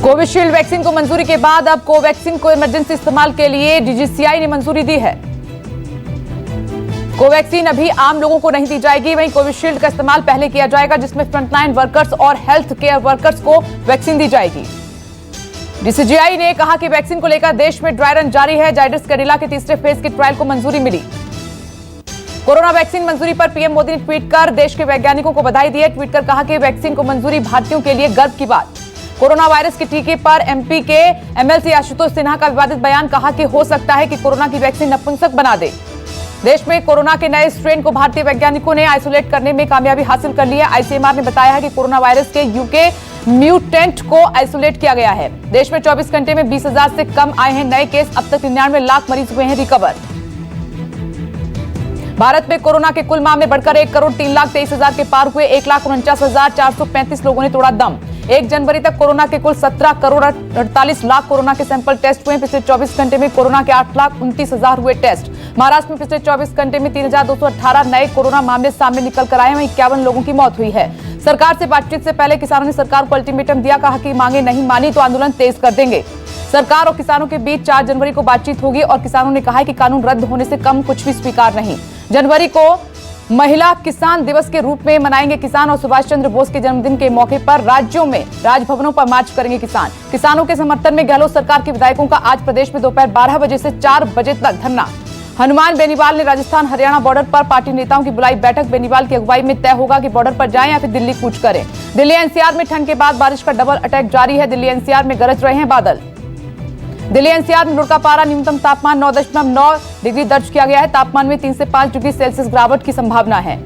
Covishield vaccine को मंजूरी के बाद अब कोवैक्सीन को इमरजेंसी इस्तेमाल के लिए डीजीसीआई ने मंजूरी दी है। कोवैक्सीन अभी आम लोगों को नहीं दी जाएगी, वहीं कोविशील्ड का इस्तेमाल पहले किया जाएगा, जिसमें फ्रंटलाइन वर्कर्स और हेल्थ केयर वर्कर्स को वैक्सीन दी जाएगी। डीसीजीआई ने कहा कि वैक्सीन को लेकर देश में ड्राई रन जारी है। जाइडस कैडिला के तीसरे फेज के ट्रायल को मंजूरी मिली। कोरोना वैक्सीन मंजूरी पर पीएम मोदी ने ट्वीट कर देश के वैज्ञानिकों को बधाई दी है। ट्वीट कर कहा कि वैक्सीन को मंजूरी भारतीयों के लिए गर्व की बात। कोरोना वायरस के टीके पर एमपी के एमएलसी आशुतोष सिन्हा का विवादित बयान, कहा कि हो सकता है कि कोरोना की वैक्सीन नपुंसक बना दे। देश में कोरोना के नए स्ट्रेन को भारतीय वैज्ञानिकों ने आइसोलेट करने में कामयाबी हासिल कर ली है। आईसीएमआर ने बताया है कि कोरोना वायरस के यूके म्यूटेंट को आइसोलेट किया गया है। देश में 24 घंटे में 20,000 से कम आए हैं नए केस। अब तक 99 लाख मरीज हुए हैं रिकवर। भारत में कोरोना के कुल मामले बढ़कर 1,03,23,000 के पार हुए। 1,49,435 लोगों ने तोड़ा दम। 1 जनवरी तक कोरोना के कुल 17,48,00,000 कोरोना के सैंपल टेस्ट हुए। पिछले 24 घंटे में कोरोना के 8,29,000 हुए टेस्ट। महाराष्ट्र में पिछले 24 घंटे में 3,218 नए कोरोना मामले सामने निकल कर आए हैं। 51 लोगों की मौत हुई है। सरकार से बातचीत से पहले किसानों ने सरकार को अल्टीमेटम दिया, कहा कि मांगे नहीं मानी तो आंदोलन तेज कर देंगे। सरकार और किसानों के बीच 4 जनवरी को बातचीत होगी और किसानों ने कहा है कि कानून रद्द होने से कम कुछ भी स्वीकार नहीं। जनवरी को महिला किसान दिवस के रूप में मनाएंगे किसान और सुभाष चंद्र बोस के जन्मदिन के मौके पर राज्यों में राजभवनों पर मार्च करेंगे किसान। किसानों के समर्थन में गहलोत सरकार के विधायकों का आज प्रदेश में दोपहर 12 बजे से 4 बजे तक धरना। हनुमान बेनीवाल ने राजस्थान हरियाणा बॉर्डर पर पार्टी नेताओं की बुलाई बैठक। बेनीवाल की अगुवाई में तय होगा कि बॉर्डर पर जाएं या फिर दिल्ली कूच करें। दिल्ली एनसीआर में ठंड के बाद बारिश का डबल अटैक जारी है। दिल्ली एनसीआर में गरज रहे हैं बादल। दिल्ली एनसीआर में लुढ़का पारा न्यूनतम तापमान 9.9 डिग्री दर्ज किया गया है। तापमान में 3 से 5 डिग्री सेल्सियस गिरावट की संभावना है।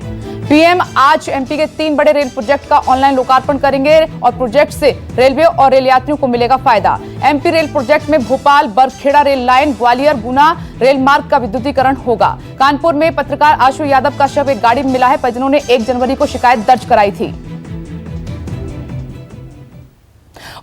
पीएम आज एमपी के 3 बड़े रेल प्रोजेक्ट का ऑनलाइन लोकार्पण करेंगे और प्रोजेक्ट से रेलवे और रेल यात्रियों को मिलेगा फायदा। एमपी रेल प्रोजेक्ट में Bhopal Barkheda rail line, Gwalior Guna rail मार्ग का विद्युतीकरण होगा। कानपुर में पत्रकार आशु यादव का शव एक गाड़ी में मिला है। परिजनों ने 1 जनवरी को शिकायत दर्ज कराई थी।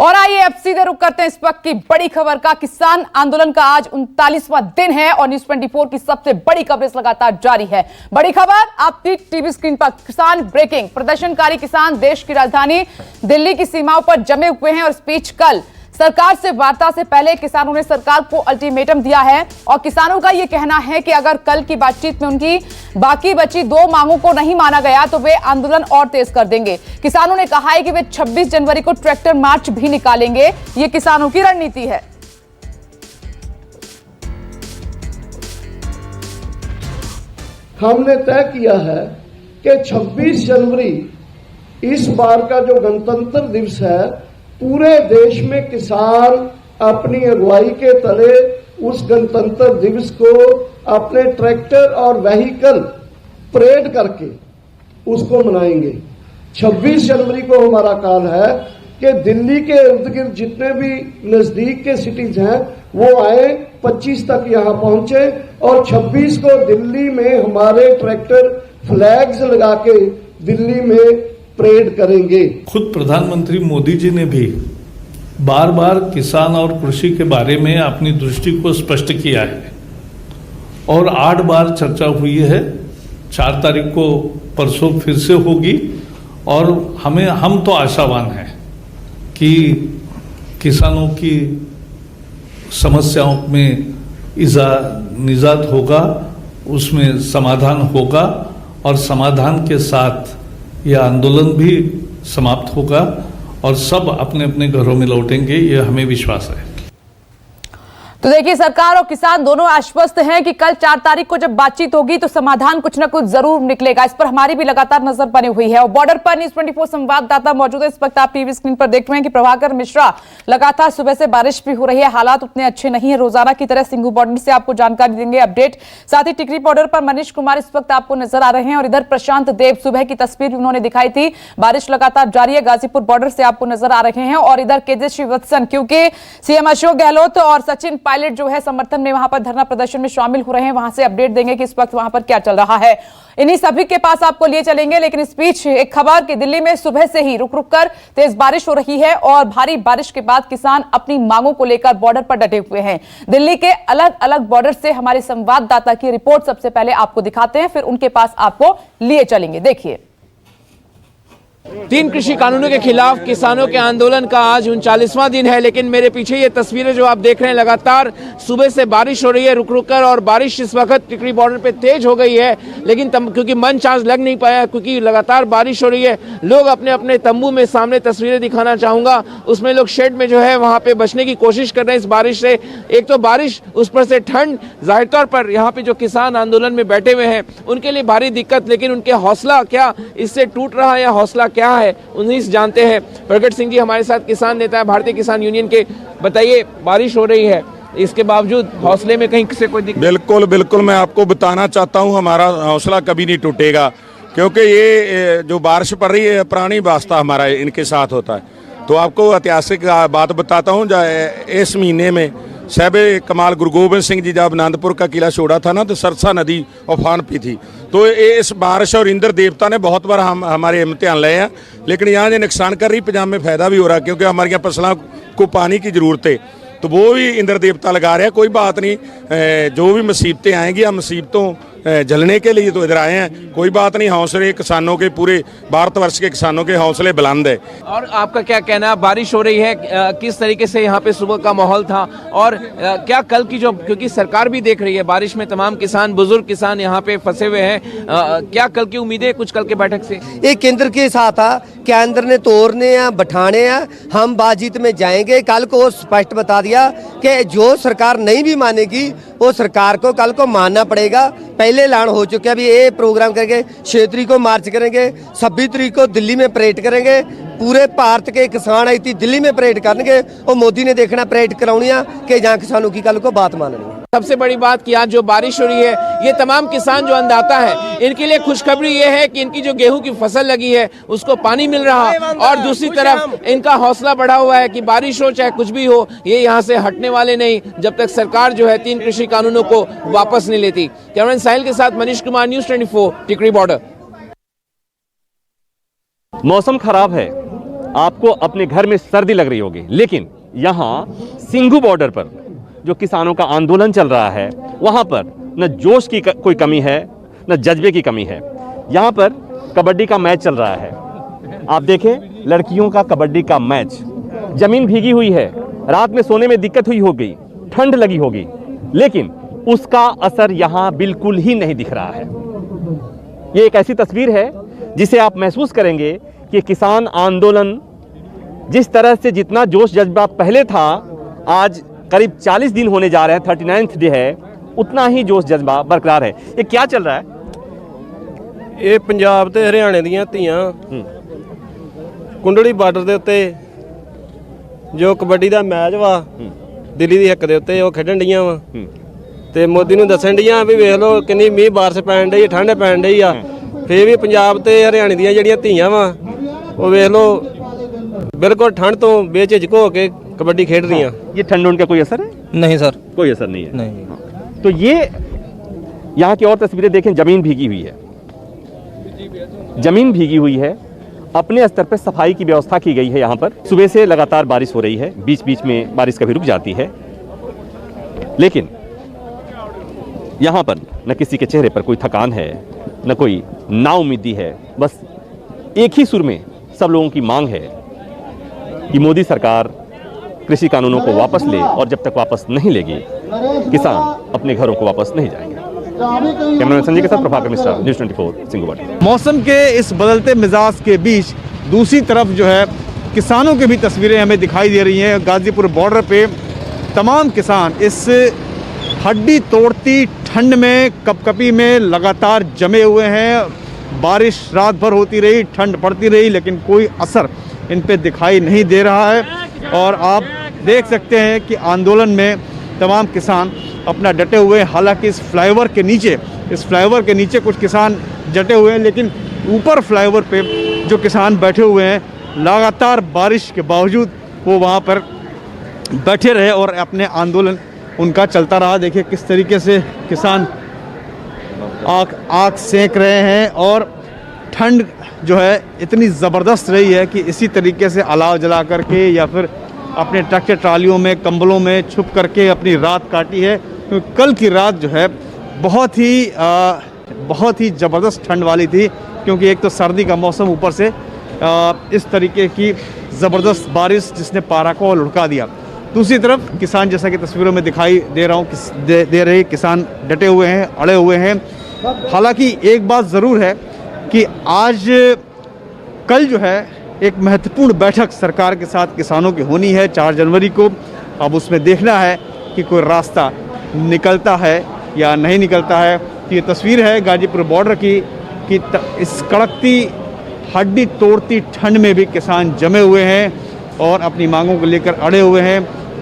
और आइए अब सीधे रुक करते हैं इस वक्त की बड़ी खबर का। किसान आंदोलन का आज 39वां दिन है और न्यूज 24 की सबसे बड़ी कवरेज लगातार जारी है। बड़ी खबर आपकी टीवी स्क्रीन पर। किसान ब्रेकिंग। प्रदर्शनकारी किसान देश की राजधानी दिल्ली की सीमाओं पर जमे हुए हैं और इस बीच कल सरकार से वार्ता से पहले किसानों ने सरकार को अल्टीमेटम दिया है और किसानों का यह कहना है कि अगर कल की बातचीत में उनकी बाकी बची 2 मांगों को नहीं माना गया तो वे आंदोलन और तेज कर देंगे। किसानों ने कहा है कि वे 26 जनवरी को ट्रैक्टर मार्च भी निकालेंगे। ये किसानों की रणनीति है। हमने तय किया है कि 26 जनवरी इस बार का जो गणतंत्र दिवस है, पूरे देश में किसान अपनी अगुवाई के तले उस गणतंत्र दिवस को अपने ट्रैक्टर और व्हीकल परेड करके उसको मनाएंगे। 26 जनवरी को हमारा काल है कि दिल्ली के इर्द गिर्द जितने भी नजदीक के सिटीज हैं वो आए, 25 तक यहां पहुंचे और 26 को दिल्ली में हमारे ट्रैक्टर फ्लैग्स लगा के दिल्ली में परेड करेंगे। खुद प्रधानमंत्री मोदी जी ने भी बार बार किसान और कृषि के बारे में अपनी दृष्टि को स्पष्ट किया है और 8 बार चर्चा हुई है। 4 तारीख को परसों फिर से होगी और हम तो आशावान हैं कि किसानों की समस्याओं में निजात होगा, उसमें समाधान होगा और समाधान के साथ यह आंदोलन भी समाप्त होगा और सब अपने अपने घरों में लौटेंगे, ये हमें विश्वास है। तो देखिए, सरकार और किसान दोनों आश्वस्त हैं कि कल 4 तारीख को जब बातचीत होगी तो समाधान कुछ न कुछ जरूर निकलेगा। इस पर हमारी भी लगातार नजर बनी हुई है और बॉर्डर पर न्यूज 24 संवाददाता मौजूद है। इस वक्त आप टीवी स्क्रीन पर देख रहे हैं कि प्रभाकर मिश्रा, लगातार सुबह से बारिश भी हो रही है, हालात उतने अच्छे नहीं है। रोजाना की तरह सिंघू बॉर्डर से आपको जानकारी देंगे, अपडेट। साथ ही टिकरी बॉर्डर पर मनीष कुमार इस वक्त आपको नजर आ रहे हैं और इधर प्रशांत देव, सुबह की तस्वीर भी उन्होंने दिखाई थी। बारिश लगातार जारी है। गाजीपुर बॉर्डर से आपको नजर आ रहे हैं और इधर केजे श्रीवत्सन, क्योंकि सीएम अशोक गहलोत और सचिन पायलट जो है समर्थन में वहां पर धरना प्रदर्शन में शामिल हो रहे हैं। वहां से अपडेट देंगे कि इस वक्त वहां पर क्या चल रहा है। इन्हीं सभी के पास आपको लिए चलेंगे, लेकिन इस बीच एक खबर कि दिल्ली में सुबह से ही रुक रुक कर तेज बारिश हो रही है और भारी बारिश के बाद किसान अपनी मांगों को लेकर बॉर्डर पर डटे हुए हैं। दिल्ली के अलग अलग बॉर्डर से हमारे संवाददाता की रिपोर्ट सबसे पहले आपको दिखाते हैं, फिर उनके पास आपको लिए चलेंगे। देखिए, तीन कृषि कानूनों के खिलाफ किसानों के आंदोलन का आज 39वां दिन है, लेकिन मेरे पीछे ये तस्वीरें जो आप देख रहे हैं, लगातार सुबह से बारिश हो रही है रुक रुक कर, और बारिश इस वक्त टिकरी बॉर्डर पे तेज हो गई है, लेकिन क्योंकि मंच आज लग नहीं पाया क्योंकि लगातार बारिश हो रही है। लोग अपने अपने तंबू में, सामने तस्वीरें दिखाना चाहूंगा, उसमें लोग शेड में जो है वहां पे बचने की कोशिश कर रहे हैं इस बारिश से। एक तो बारिश, उस पर से ठंड, जाहिर तौर पर यहाँ पे जो किसान आंदोलन में बैठे हुए हैं उनके लिए भारी दिक्कत, लेकिन उनके हौसला क्या इससे टूट रहा है या हौसला क्या है उन्हीं से जानते हैं। प्रगट सिंह जी हमारे साथ किसान नेता है भारतीय किसान यूनियन के। बताइए, बारिश हो रही है, इसके बावजूद हौसले में कहीं से कोई दिक्कत? बिल्कुल बिल्कुल, मैं आपको बताना चाहता हूं हमारा हौसला कभी नहीं टूटेगा, क्योंकि ये जो बारिश पड़ रही है पुरानी वास्ता हमारा इनके साथ होता है। तो आपको ऐतिहासिक बात बताता हूँ, इस महीने में साहिब कमाल गुरु गोबिंद सिंह जी जब आनंदपुर का किला छोड़ा था ना, तो सरसा नदी उफान पे थी। तो इस बारिश और इंद्र देवता ने बहुत बार हमारे इम्तिहान लिए हैं, लेकिन यहाँ जो नुकसान कर रही पंजाब में फ़ायदा भी हो रहा है, क्योंकि हमारी यहाँ फसलों को पानी की ज़रूरत है, तो वो भी इंद्र देवता लगा रहे हैं। कोई बात नहीं, जो भी मुसीबतें आएंगी, हम मुसीबतों झेलने के लिए तो इधर आए हैं। कोई बात नहीं, हौसले किसानों के, पूरे भारतवर्ष के किसानों के हौसले बुलंद है। और आपका क्या कहना है, बारिश हो रही है, किस तरीके से यहाँ पे सुबह का माहौल था, और क्या कल की जो, क्योंकि सरकार भी देख रही है बारिश में तमाम किसान, बुजुर्ग किसान यहाँ पे फंसे हुए हैं, क्या कल की उम्मीदें कुछ कल के बैठक से? ये केंद्र के साथ था, केंद्र ने तोड़ने हैं, बैठाने हैं, हम बातचीत में जाएंगे। कल को स्पष्ट बता दिया कि जो सरकार नहीं भी मानेगी वो सरकार को कल को मानना पड़ेगा। पहले ऐलान हो चुका है, अभी ये प्रोग्राम करेंगे, 6 तारीख को मार्च करेंगे, 26 तारीख को दिल्ली में परेड करेंगे। पूरे भारत के किसान आई थी दिल्ली में परेड करेंगे, और मोदी ने देखना परेड करानी है कि जहाँ किसानों की कल को बात माननी है। सबसे बड़ी बात कि आज जो बारिश हो रही है, ये तमाम किसान जो अन्नदाता है, इनके लिए खुशखबरी ये है कि इनकी जो गेहूं की फसल लगी है उसको पानी मिल रहा, और दूसरी तरफ इनका हौसला बढ़ा हुआ है कि बारिश हो चाहे कुछ भी हो, ये यहाँ से हटने वाले नहीं जब तक सरकार जो है 3 कृषि कानूनों को वापस नहीं लेती। कैमरामैन साहिल के साथ मनीष कुमार, न्यूज़ 24, टिकरी बॉर्डर। मौसम खराब है, आपको अपने घर में सर्दी लग रही होगी, लेकिन यहाँ सिंघू बॉर्डर पर जो किसानों का आंदोलन चल रहा है, वहाँ पर न जोश की कोई कमी है, न जज्बे की कमी है। यहाँ पर कबड्डी का मैच चल रहा है, आप देखें, लड़कियों का कबड्डी का मैच। जमीन भीगी हुई है, रात में सोने में दिक्कत हुई होगी, ठंड लगी होगी, लेकिन उसका असर यहाँ बिल्कुल ही नहीं दिख रहा है। ये एक ऐसी तस्वीर है जिसे आप महसूस करेंगे कि किसान आंदोलन जिस तरह से, जितना जोश जज्बा पहले था, आज करीब 40 दिन होने जा रहे हैं, 39th डे है, उतना ही जोश जज्बा बरकरार है। ये क्या चल रहा है? ये पंजाब ते हरियाणे दीयां धीआं कुंडली बार्डर दे उत्ते जो कबड्डी दा मैच वा दिल्ली दी हक दे उत्ते ਉਹ ਖੇਡਣ ਡੀਆਂ ਵਾ ਤੇ ਮੋਦੀ ਨੂੰ ਦੱਸਣ ਡੀਆਂ ਵੀ ਵੇਖ ਲਓ ਕਿੰਨੀ ਮੀਂਹ ਬਾਰਿਸ਼ ਪੈਣ ਡਈ, ਠੰਡ ਪੈਣ ਡਈ ਆ। ਫੇਰ ਵੀ ਪੰਜਾਬ ਤੇ ਹਰਿਆਣੇ ਦੀਆਂ ਜਿਹੜੀਆਂ ਧੀਆਂ ਵਾ ਉਹ ਵੇਖ ਲਓ बिल्कुल ठंड तो बेझिझक होके कबड्डी खेल रही हैं। ये ठंड उनका कोई असर है? नहीं सर, कोई असर नहीं है। नहीं। तो ये यहाँ की और तस्वीरें देखें, जमीन भीगी हुई है, जमीन भीगी हुई है। अपने स्तर पर सफाई की व्यवस्था की गई है। यहाँ पर सुबह से लगातार बारिश हो रही है, बीच बीच में बारिश कभी रुक जाती है, लेकिन यहाँ पर न किसी के चेहरे पर कोई थकान है, न कोई नाउम्मीदी है। बस एक ही सुर में सब लोगों की मांग है कि मोदी सरकार कृषि कानूनों को वापस ले, और जब तक वापस नहीं लेगी किसान अपने घरों को वापस नहीं जाएंगे। कैमरामैन संजय के साथ प्रभाकर मिश्रा, न्यूज़ 24, सिंघू बॉर्डर। मौसम के इस बदलते मिजाज के बीच दूसरी तरफ जो है किसानों की भी तस्वीरें हमें दिखाई दे रही हैं। गाजीपुर बॉर्डर पे तमाम किसान इस हड्डी तोड़ती ठंड में, कपकपी में लगातार जमे हुए हैं। बारिश रात भर होती रही, ठंड पड़ती रही, लेकिन कोई असर इन पे दिखाई नहीं दे रहा है। और आप देख सकते हैं कि आंदोलन में तमाम किसान अपना डटे हुए हैं। हालांकि इस फ्लाईओवर के नीचे कुछ किसान डटे हुए हैं, लेकिन ऊपर फ्लाईओवर पे जो किसान बैठे हुए हैं, लगातार बारिश के बावजूद वो वहाँ पर बैठे रहे और अपने आंदोलन उनका चलता रहा। देखिए किस तरीके से किसान आग सेंक रहे हैं, और ठंड जो है इतनी ज़बरदस्त रही है कि इसी तरीके से अलाव जला करके या फिर अपने ट्रैक्टर ट्रालियों में, कंबलों में छुप करके अपनी रात काटी है। तो कल की रात जो है बहुत ही ज़बरदस्त ठंड वाली थी, क्योंकि एक तो सर्दी का मौसम ऊपर से इस तरीके की ज़बरदस्त बारिश जिसने पारा को लुढ़का दिया। दूसरी तरफ किसान, जैसा कि तस्वीरों में दिखाई दे रहा हूँ दे रहे किसान डटे हुए हैं, अड़े हुए हैं। हालांकि एक बात ज़रूर है कि आज कल जो है एक महत्वपूर्ण बैठक सरकार के साथ किसानों की होनी है 4 जनवरी को। अब उसमें देखना है कि कोई रास्ता निकलता है या नहीं निकलता है। तो ये तस्वीर है गाजीपुर बॉर्डर की कि इस कड़कती हड्डी तोड़ती ठंड में भी किसान जमे हुए हैं और अपनी मांगों को लेकर अड़े हुए हैं।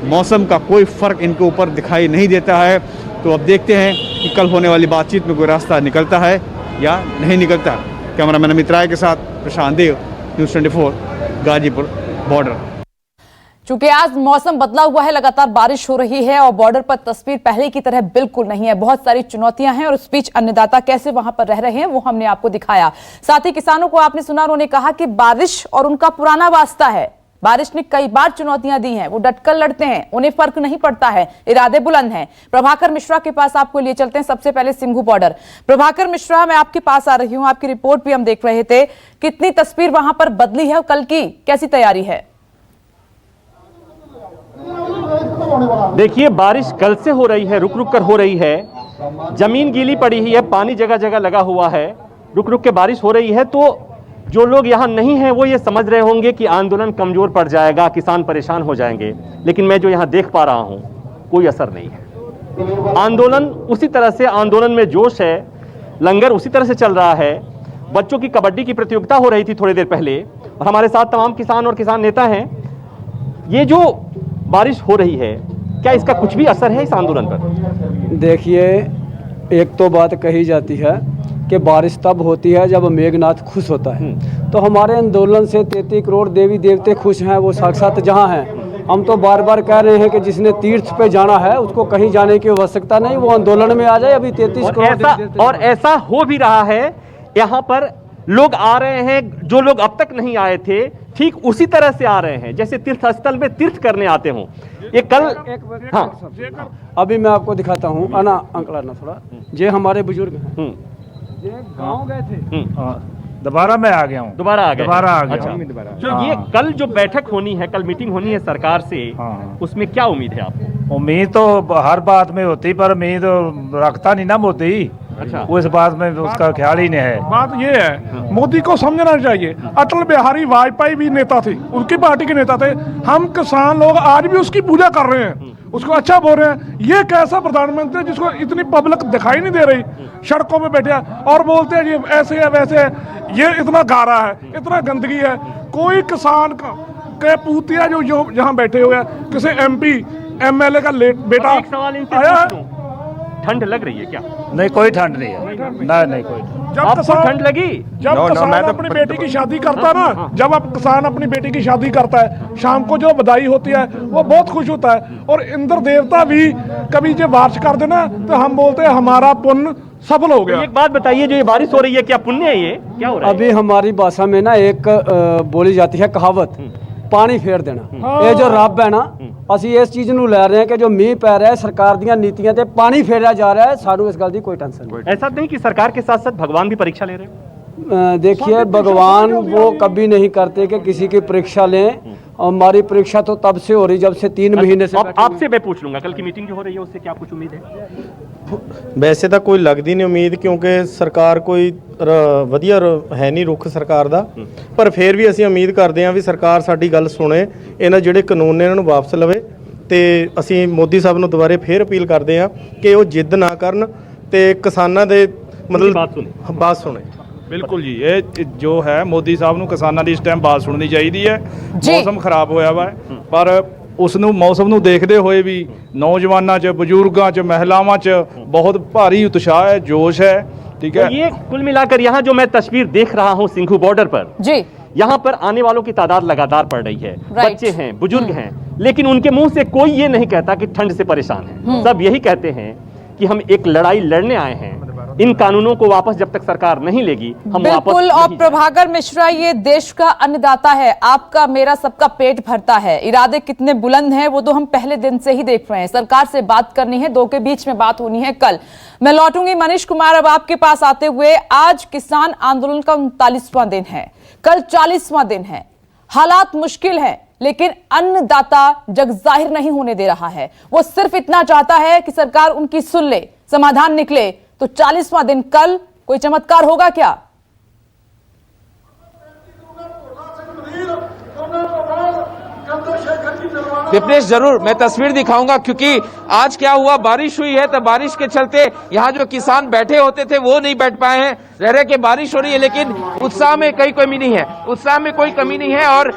मौसम का कोई फ़र्क इनके ऊपर दिखाई नहीं देता है। तो अब देखते हैं कि कल होने वाली बातचीत में कोई रास्ता निकलता है या नहीं निकलता। कैमरामैन अमित राय के साथ प्रशांत देव, न्यूज़ 24 गाजीपुर बॉर्डर। चूंकि आज मौसम बदला हुआ है, लगातार बारिश हो रही है और बॉर्डर पर तस्वीर पहले की तरह बिल्कुल नहीं है। बहुत सारी चुनौतियां हैं और उस बीच अन्नदाता कैसे वहां पर रह रहे हैं वो हमने आपको दिखाया। साथ ही किसानों को आपने सुना, उन्होंने कहा कि बारिश और उनका पुराना वास्ता है। बारिश ने कई बार चुनौतियां दी हैं, वो डटकर लड़ते हैं, उन्हें फर्क नहीं पड़ता है, इरादे बुलंद हैं। प्रभाकर मिश्रा के पास आपको लिए चलते हैं। सबसे पहले सिंघू बॉर्डर। प्रभाकर मिश्रा, मैं आपके पास आ रही हूं, आपकी रिपोर्ट भी हम देख रहे थे। कितनी तस्वीर वहां पर बदली है, कल की कैसी तैयारी है? देखिए, बारिश कल से हो रही है, रुक रुक कर हो रही है। जमीन गीली पड़ी हुई है, पानी जगह जगह लगा हुआ है, रुक रुक के बारिश हो रही है। तो जो लोग यहाँ नहीं हैं वो ये समझ रहे होंगे कि आंदोलन कमजोर पड़ जाएगा, किसान परेशान हो जाएंगे, लेकिन मैं जो यहाँ देख पा रहा हूँ कोई असर नहीं है। आंदोलन उसी तरह से, आंदोलन में जोश है, लंगर उसी तरह से चल रहा है। बच्चों की कबड्डी की प्रतियोगिता हो रही थी थोड़ी देर पहले और हमारे साथ तमाम किसान और किसान नेता हैं। ये जो बारिश हो रही है, क्या इसका कुछ भी असर है इस आंदोलन पर? देखिए, एक तो बात कही जाती है कि बारिश तब होती है जब मेघनाथ खुश होता है। तो हमारे आंदोलन से 33 करोड़ देवी देवते खुश हैं, वो साक्षात जहाँ हैं। हम तो बार बार कह रहे हैं कि जिसने तीर्थ पे जाना है उसको कहीं जाने की आवश्यकता नहीं, वो आंदोलन में आ जाए। अभी 33 करोड़ और ऐसा हो भी रहा है। यहाँ पर लोग आ रहे हैं, जो लोग अब तक नहीं आए थे, ठीक उसी तरह से आ रहे हैं जैसे तीर्थ स्थल में तीर्थ करने आते हों। ये कल अभी मैं आपको दिखाता हूँ, आना अंकल, आना थोड़ा। ये हमारे बुजुर्ग हैं, ये गाँव गए थे, दोबारा मैं आ गया हूँ। दोबारा आ गया। अच्छा। तो ये कल जो बैठक होनी है, कल मीटिंग होनी है सरकार से, उसमें क्या उम्मीद है आपको? उम्मीद तो हर बात में होती, पर उम्मीद रखता नहीं ना मोदी। अच्छा। उस बात में उसका ख्याल ही नहीं है। बात ये है, मोदी को समझना चाहिए, अटल बिहारी वाजपेयी भी नेता थे, उनकी पार्टी के नेता थे। हम किसान लोग आज भी उसकी पूजा कर रहे हैं, उसको अच्छा बोल रहे हैं। ये कैसा प्रधानमंत्री जिसको इतनी पब्लिक दिखाई नहीं दे रही, सड़कों में बैठे और बोलते हैं ये ऐसे है वैसे है, ये इतना गारा है, इतना गंदगी है। कोई किसान के पूतिया जो यहाँ बैठे हुए हैं, किसी MP MLA का बेटा आया है। ठंड लग रही है क्या? नहीं, कोई ठंड नहीं है। नहीं कोई। आपको ठंड लगी? जब किसान अपनी बेटी की शादी करता है ना, जब आप किसान अपनी बेटी की शादी करता है, शाम को जो बधाई होती है वो बहुत खुश होता है। और इंद्र देवता भी कभी जब बारिश कर देना तो हम बोलते हैं हमारा पुण्य सफल हो गया। एक बात बताइए, जो ये बारिश हो रही है क्या पुण्य है? ये क्या हो रहा है? अभी हमारी भाषा में ना एक बोली जाती है कहावत, पानी फेर देना। ये जो रब है ना, ਅਸੀਂ ਇਸ ਚੀਜ਼ ਨੂੰ ਲੈ ਰਹੇ ਹਾਂ कि जो मीह पै रहा है, सरकार ਦੀਆਂ नीतियां ਤੇ पानी फेरा जा रहा है, सानू इस गल की कोई टेंशन नहीं। ऐसा नहीं कि सरकार के साथ साथ भगवान भी परीक्षा ले रहे हैं? देखिए, भगवान वो कभी नहीं करते कि किसी की परीक्षा लें। हमारी परीक्षा तो तब से हो रही जब से 3 महीने से। आपसे मैं पूछ लूंगा, कल की मीटिंग जो हो रही है उससे क्या कुछ उम्मीद है? ਵੈਸੇ ਤਾਂ ਕੋਈ ਲੱਗਦੀ ਨਹੀਂ ਉਮੀਦ, ਕਿਉਂਕਿ ਸਰਕਾਰ ਕੋਈ ਵਧੀਆ ਹੈ ਨਹੀਂ ਰੁਖ ਸਰਕਾਰ ਦਾ। ਪਰ ਫਿਰ ਵੀ ਅਸੀਂ ਉਮੀਦ ਕਰਦੇ ਹਾਂ ਵੀ ਸਰਕਾਰ ਸਾਡੀ ਗੱਲ ਸੁਣੇ, ਇਹਨਾਂ ਜਿਹੜੇ ਕਾਨੂੰਨ ਨੇ ਇਹਨਾਂ ਨੂੰ ਵਾਪਸ ਲਵੇ। ਤੇ ਅਸੀਂ ਮੋਦੀ ਸਾਹਿਬ ਨੂੰ ਦੁਬਾਰੇ ਫੇਰ ਅਪੀਲ ਕਰਦੇ ਹਾਂ ਕਿ ਉਹ ਜਿੱਦ ਨਾ ਕਰਨ ਤੇ ਕਿਸਾਨਾਂ ਦੇ ਮਤਲਬ ਬਾਤ ਸੁਣੇ। ਬਿਲਕੁਲ ਜੀ, ਇਹ ਜੋ ਹੈ ਮੋਦੀ ਸਾਹਿਬ ਨੂੰ ਕਿਸਾਨਾਂ ਦੀ ਇਸ ਟਾਈਮ ਬਾਤ ਸੁਣਨੀ ਚਾਹੀਦੀ ਹੈ। ਮੌਸਮ ਖਰਾਬ ਹੋਇਆ ਵਾ, ਪਰ ਉਸ ਨੂੰ ਮੌਸਮ ਨੂੰ ਦੇਖਦੇ ਹੋਏ ਵੀ ਨੌਜਵਾਨਾਂ 'ਚ, ਬਜ਼ੁਰਗਾਂ 'ਚ, ਮਹਿਲਾਵਾਂ 'ਚ ਬਹੁਤ ਭਾਰੀ ਉਤਸ਼ਾਹ है, जोश है। ठीक है। तो ये कुल मिलाकर यहाँ जो मैं तस्वीर देख रहा हूँ सिंघू बॉर्डर पर जी, यहाँ पर आने वालों की तादाद लगातार बढ़ रही है। बच्चे हैं, बुजुर्ग हैं, लेकिन उनके मुंह से कोई ये नहीं कहता कि ठंड से परेशान है। सब यही कहते हैं कि हम एक लड़ाई लड़ने आए हैं, इन कानूनों को वापस जब तक सरकार नहीं लेगी हम बिल्कुल। और प्रभाकर मिश्रा, ये देश का अन्नदाता है, आपका मेरा सबका पेट भरता है। इरादे कितने बुलंद हैं वो तो हम पहले दिन से ही देख रहे हैं। सरकार से बात करनी है, दो के बीच में बात होनी है कल। मैं लौटूंगी मनीष कुमार अब आपके पास आते हुए। आज किसान आंदोलन का 39वां दिन है। कल 40वां दिन है, हालात मुश्किल है, लेकिन अन्नदाता जग जाहिर नहीं होने दे रहा है। वो सिर्फ इतना चाहता है कि सरकार उनकी सुन ले, समाधान निकले। तो 40वां दिन कल कोई चमत्कार होगा क्या? विपनेश, जरूर मैं तस्वीर दिखाऊंगा, क्योंकि आज क्या हुआ, बारिश हुई है, तो बारिश के चलते यहाँ जो किसान बैठे होते थे वो नहीं बैठ पाए हैं। रह रहे के बारिश हो रही है, लेकिन उत्साह में कोई कमी नहीं है, उत्साह में कोई कमी नहीं है। और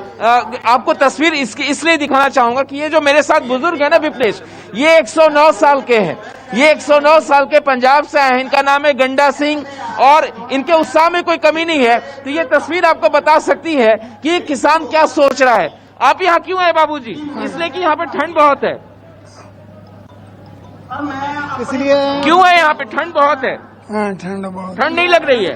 आपको तस्वीर इसलिए दिखाना चाहूंगा कि ये जो मेरे साथ बुजुर्ग है ना विपनेश, ये 109 साल के हैं, ये 109 साल के पंजाब से आए हैं। इनका नाम है गंडा सिंह और इनके उत्साह में कोई कमी नहीं है। तो ये तस्वीर आपको बता सकती है कि किसान क्या सोच रहा है। आप यहाँ क्यों आए बाबूजी? इसलिए कि यहाँ पे ठंड बहुत है, इसलिए क्यों है यहाँ पे? ठंड बहुत है। ठंड नहीं लग रही है?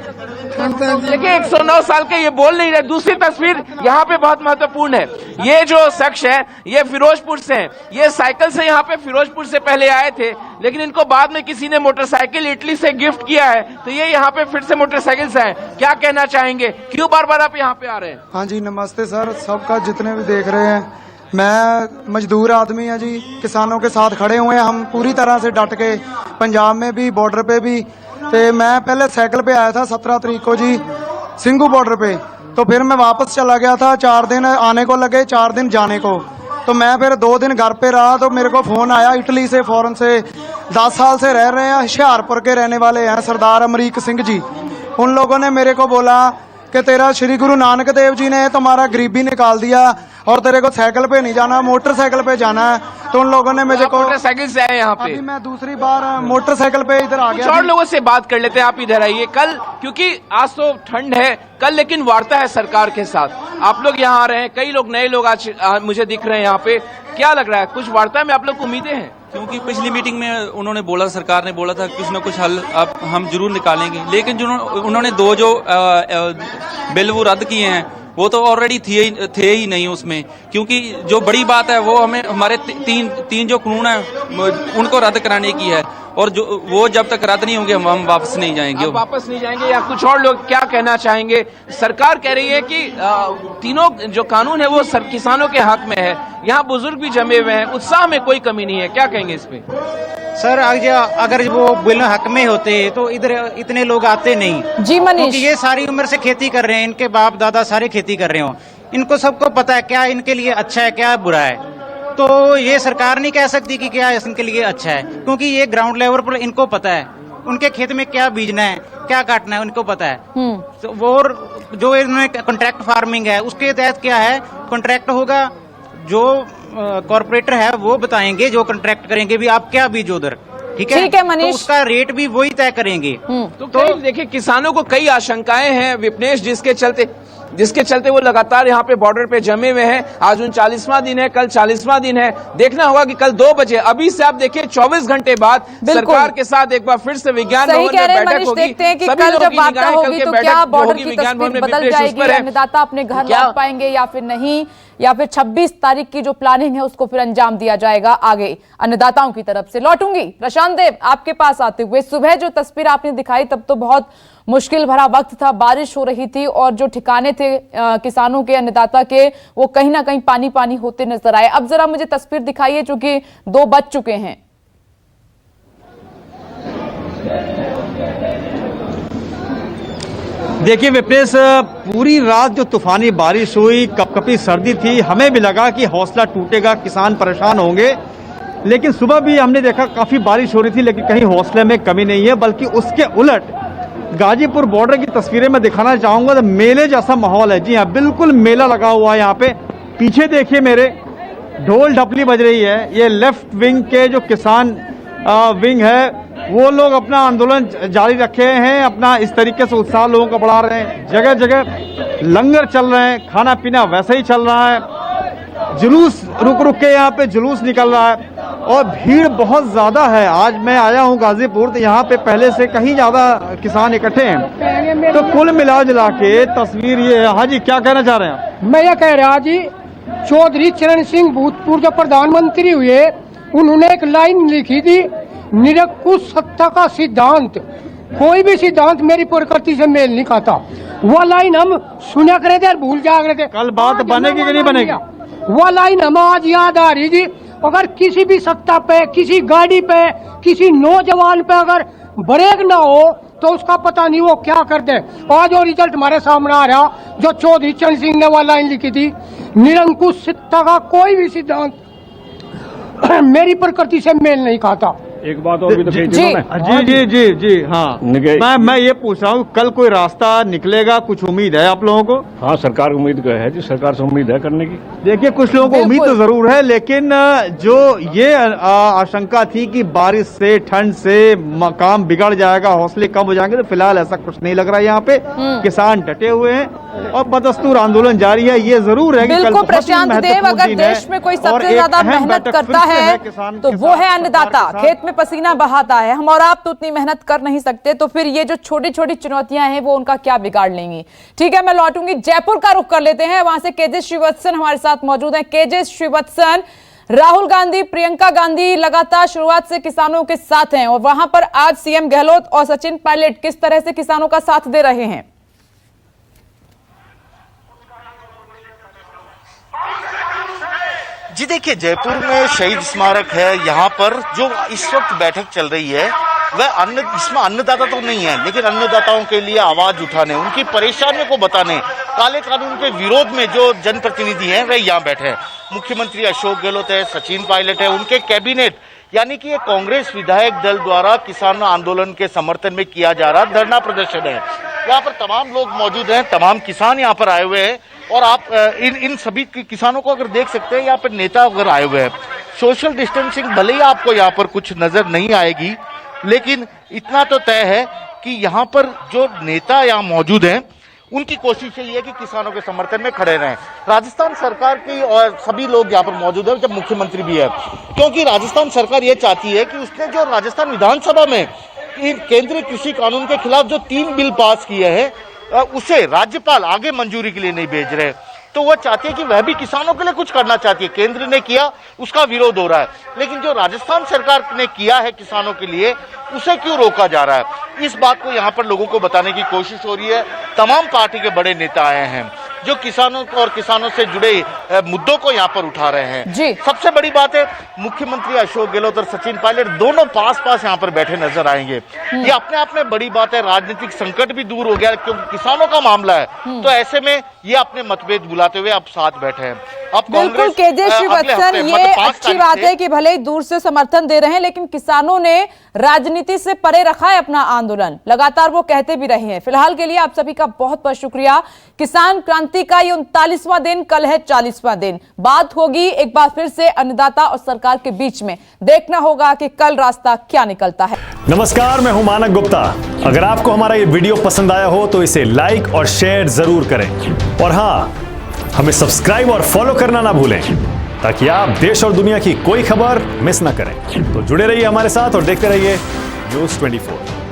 देखिए 109 साल के ये बोल नहीं रहे। दूसरी तस्वीर यहाँ पे बहुत महत्वपूर्ण है। ये जो शख्स है ये फिरोजपुर से हैं। ये साइकिल से यहाँ पे फिरोजपुर से पहले आए थे, लेकिन इनको बाद में किसी ने मोटरसाइकिल इटली से गिफ्ट किया है, तो ये यहाँ पे फिर से मोटरसाइकिल से आए। क्या कहना चाहेंगे, क्यों बार बार आप यहाँ पे आ रहे हैं? हाँ जी, नमस्ते सर, सबका जितने भी देख रहे हैं। मैं मजदूर आदमी है जी, किसानों के साथ खड़े हुए हैं हम पूरी तरह से डट के, पंजाब में भी, बॉर्डर पे भी। तो मैं पहले साइकिल पे आया था 17 तारीख को जी, सिंघू बॉर्डर पे। तो फिर मैं वापस चला गया था, 4 दिन आने को लगे, 4 दिन जाने को। तो मैं फिर 2 दिन घर पे रहा, तो मेरे को फोन आया इटली से, फॉरेन से। 10 साल से रह रहे हैं, हुशियारपुर के रहने वाले हैं, सरदार अमरीक सिंह जी। उन लोगों ने मेरे को बोला कि तेरा श्री गुरु नानक देव जी ने तुम्हारा गरीबी निकाल दिया और तेरे को साइकिल पे नहीं जाना, मोटरसाइकिल पे जाना है। तो उन लोगों ने मुझे को मोटरसाइकिल से आए यहाँ पे। अभी मैं दूसरी बार मोटरसाइकिल पे इधर आ गया। कुछ और लोगों से बात कर लेते हैं, आप इधर आइए। कल, क्योंकि आज तो ठंड है, कल लेकिन वार्ता है सरकार के साथ। आप लोग यहाँ आ रहे हैं, कई लोग नए लोग आज मुझे दिख रहे हैं यहाँ पे। क्या लग रहा है, कुछ वार्ता में आप लोग को उम्मीदें हैं? क्योंकि पिछली मीटिंग में उन्होंने बोला, सरकार ने बोला था कुछ न कुछ हल अब हम जरूर निकालेंगे, लेकिन जो उन्होंने 2 जो बिल वो रद्द किए हैं वो तो ऑलरेडी थे ही नहीं उसमें। क्योंकि जो बड़ी बात है वो हमें हमारे तीन जो कानून है उनको रद्द कराने की है, और जो वो जब तक रद्द नहीं होंगे हम वापस नहीं जाएंगे। वापस नहीं जाएंगे। या कुछ और लोग क्या कहना चाहेंगे? सरकार कह रही है कि तीनों जो कानून है वो किसानों के हक में है। यहाँ बुजुर्ग भी जमे हुए हैं, उत्साह में कोई कमी नहीं है। क्या कहेंगे इस पे? सर अगर वो बिल हक में होते तो इधर इतने लोग आते नहीं जी मनीष। क्योंकि ये सारी उम्र से खेती कर रहे हैं, इनके बाप दादा सारे खेती कर रहे हो, इनको सबको पता है क्या इनके लिए अच्छा है क्या बुरा है। तो ये सरकार नहीं कह सकती कि क्या इनके लिए अच्छा है, क्योंकि ये ग्राउंड लेवल पर इनको पता है उनके खेत में क्या बीजना है क्या काटना है उनको पता है। तो वो जो इन्होंने कॉन्ट्रैक्ट फार्मिंग है उसके तहत क्या है, कॉन्ट्रैक्ट होगा, जो कॉर्पोरेटर है वो बताएंगे, जो कॉन्ट्रैक्ट करेंगे भी आप क्या बीज उधर, ठीक है मनीष, तो उसका रेट भी वही तय करेंगे। तो देखिए किसानों को कई आशंकाएं हैं विपनेश, जिसके चलते वो लगातार यहाँ पे बॉर्डर पे जमे हुए हैं। आज 39वां दिन है, कल 40वां दिन है। देखना होगा कि कल 2 बजे, अभी से आप देखिए 24 घंटे बाद सरकार के साथ एक बार फिर से विज्ञान भवन में बैठक होगी। देखते हैं कि कल जब वार्ता होगी तो क्या बॉर्डर की तस्वीर बदल जाएगी, अन्नदाता अपने घर लौट पाएंगे या फिर नहीं, या फिर 26 तारीख की जो प्लानिंग है उसको फिर अंजाम दिया जाएगा आगे अन्नदाताओं की तरफ से। लौटूंगी प्रशांत देव आपके पास आते हुए। सुबह जो तस्वीर आपने दिखाई तब तो बहुत मुश्किल भरा वक्त था, बारिश हो रही थी और जो ठिकाने थे किसानों के, अन्नदाता के, वो कहीं ना कहीं पानी पानी होते नजर आए। अब जरा मुझे तस्वीर दिखाइए, चूंकि 2 बज चुके हैं। देखिए विपनेश, पूरी रात जो तूफानी बारिश हुई, कपकपी सर्दी थी, हमें भी लगा कि हौसला टूटेगा, किसान परेशान होंगे, लेकिन सुबह भी हमने देखा काफी बारिश हो रही थी, लेकिन कहीं हौसले में कमी नहीं है, बल्कि उसके उलट गाजीपुर बॉर्डर की तस्वीरें मैं दिखाना चाहूंगा तो मेले जैसा माहौल है। जी हाँ, बिल्कुल मेला लगा हुआ है यहाँ पे। पीछे देखिए मेरे, ढोल ढपली बज रही है। ये लेफ्ट विंग के जो किसान विंग है वो लोग अपना आंदोलन जारी रखे हैं, अपना इस तरीके से उत्साह लोगों का बढ़ा रहे हैं। जगह जगह लंगर चल रहे हैं, खाना पीना वैसे ही चल रहा है, जुलूस रुक रुक के यहाँ पे जुलूस निकल रहा है और भीड़ बहुत ज्यादा है। आज मैं आया हूँ गाजीपुर, तो यहाँ पे पहले से कहीं ज्यादा किसान इकट्ठे हैं। तो कुल मिला जुला के तस्वीर ये है। हाँ जी, क्या कहना चाह रहे हैं? मैं ये कह रहा जी, चौधरी चरण सिंह भूतपूर्व जो प्रधानमंत्री हुए, उन्होंने एक लाइन लिखी थी, निरंकुश सत्ता का सिद्धांत। कोई भी सिद्धांत मेरी प्रकृति से मेल नहीं खाता। वो लाइन हम सुना करे थे और भूल जा रहे थे। कल बात बनेगी कि नहीं बनेगी? वो लाइन हम आज याद आ रही जी। अगर किसी भी सत्ता पे, किसी गाड़ी पे, किसी नौजवान पे अगर ब्रेक ना हो तो उसका पता नहीं वो क्या कर दे। आज जो रिजल्ट हमारे सामने आ रहा, जो चौधरी चरण सिंह ने वो लाइन लिखी थी, निरंकुश सत्ता का कोई भी सिद्धांत मेरी प्रकृति से मेल नहीं खाता। एक बात और भी तो कही थी उन्होंने। जी जी जी जी हाँ, मैं ये पूछ रहा हूँ, कल कोई रास्ता निकलेगा, कुछ उम्मीद है आप लोगों को? हाँ, सरकार उम्मीद है जी, सरकार से उम्मीद है करने की। देखिए, कुछ लोगों को उम्मीद तो जरूर है, लेकिन जो ये आशंका थी कि बारिश से, ठंड से काम बिगड़ जाएगा, हौसले कम हो जाएंगे, तो फिलहाल ऐसा कुछ नहीं लग रहा है। यहाँ पे किसान डटे हुए हैं और बदस्तूर आंदोलन जारी है। ये जरूर है कि बिल्कुल प्रशांत देव, अगर देश में कोई सबसे ज्यादा मेहनत करता है तो वो है अन्नदाता, खेत में पसीना बहाता है। हम और आप तो उतनी मेहनत कर नहीं सकते, तो फिर ये जो छोटी छोटी चुनौतियां हैं वो उनका क्या बिगाड़ लेंगी। ठीक है, मैं लौटूंगी, जयपुर का रुख कर लेते हैं। वहां से केजे श्रीवत्सन हमारे साथ मौजूद हैं। केजे श्रीवत्सन, राहुल गांधी, प्रियंका गांधी लगातार शुरुआत से किसानों के साथ हैं और वहां पर आज सीएम गहलोत और सचिन पायलट किस तरह से किसानों का साथ दे रहे हैं? जी देखिए, जयपुर में शहीद स्मारक है। यहाँ पर जो इस वक्त बैठक चल रही है वह इसमें अन्नदाता तो नहीं है, लेकिन अन्नदाताओं के लिए आवाज उठाने, उनकी परेशानियों को बताने, काले कानून के विरोध में जो जनप्रतिनिधि हैं वह यहाँ बैठे हैं। मुख्यमंत्री अशोक गहलोत है, सचिन पायलट है, उनके कैबिनेट, यानी कि ये कांग्रेस विधायक दल द्वारा किसान आंदोलन के समर्थन में किया जा रहा धरना प्रदर्शन है। यहाँ पर तमाम लोग मौजूद हैं, तमाम किसान यहाँ पर आए हुए हैं और आप इन सभी किसानों को अगर देख सकते हैं, यहाँ पर नेता अगर आए हुए हैं। सोशल डिस्टेंसिंग भले ही आपको यहाँ पर कुछ नजर नहीं आएगी, लेकिन इतना तो तय है कि यहाँ पर जो नेता यहाँ मौजूद हैं उनकी कोशिश यही है कि किसानों के समर्थन में खड़े रहें। राजस्थान सरकार की और सभी लोग यहाँ पर मौजूद है, जब मुख्यमंत्री भी है, क्योंकि राजस्थान सरकार ये चाहती है कि उसने जो राजस्थान विधानसभा में केंद्रीय कृषि कानून के खिलाफ जो 3 बिल पास किए हैं उसे राज्यपाल आगे मंजूरी के लिए नहीं भेज रहे, तो वह चाहती है कि वह भी किसानों के लिए कुछ करना चाहती है। केंद्र ने किया, उसका विरोध हो रहा है, लेकिन जो राजस्थान सरकार ने किया है किसानों के लिए, उसे क्यों रोका जा रहा है? इस बात को यहाँ पर लोगों को बताने की कोशिश हो रही है। तमाम पार्टी के बड़े नेता आए हैं जो किसानों और किसानों से जुड़े मुद्दों को यहाँ पर उठा रहे हैं। जी सबसे बड़ी बात है, मुख्यमंत्री अशोक गहलोत और सचिन पायलट दोनों पास पास यहाँ पर बैठे नजर आएंगे। ये अपने आप में बड़ी बात है। राजनीतिक संकट भी दूर हो गया क्योंकि किसानों का मामला है, तो ऐसे में ये अपने मतभेद बुलाते हुए अब साथ बैठे हैं। अब बिल्कुल केजे श्रीवत्सन, ये अच्छी बात है कि भले ही दूर से समर्थन दे रहे हैं, लेकिन किसानों ने राजनीति से परे रखा है अपना आंदोलन, लगातार वो कहते भी रहे हैं। फिलहाल के लिए आप सभी का बहुत बहुत शुक्रिया। किसान क्रांति का ये 39वां दिन, कल है 40वां दिन। बात होगी एक बार फिर से अन्नदाता और सरकार के बीच में, देखना होगा कि कल रास्ता क्या निकलता है। नमस्कार, मैं हूं मानक गुप्ता। अगर आपको हमारा ये वीडियो पसंद आया हो तो इसे लाइक और शेयर जरूर करें, और हाँ, हमें सब्सक्राइब और फॉलो करना ना भूलें ताकि आप देश और दुनिया की कोई खबर मिस ना करें। तो जुड़े रहिए हमारे साथ और देखते रहिए न्यूज़ 24।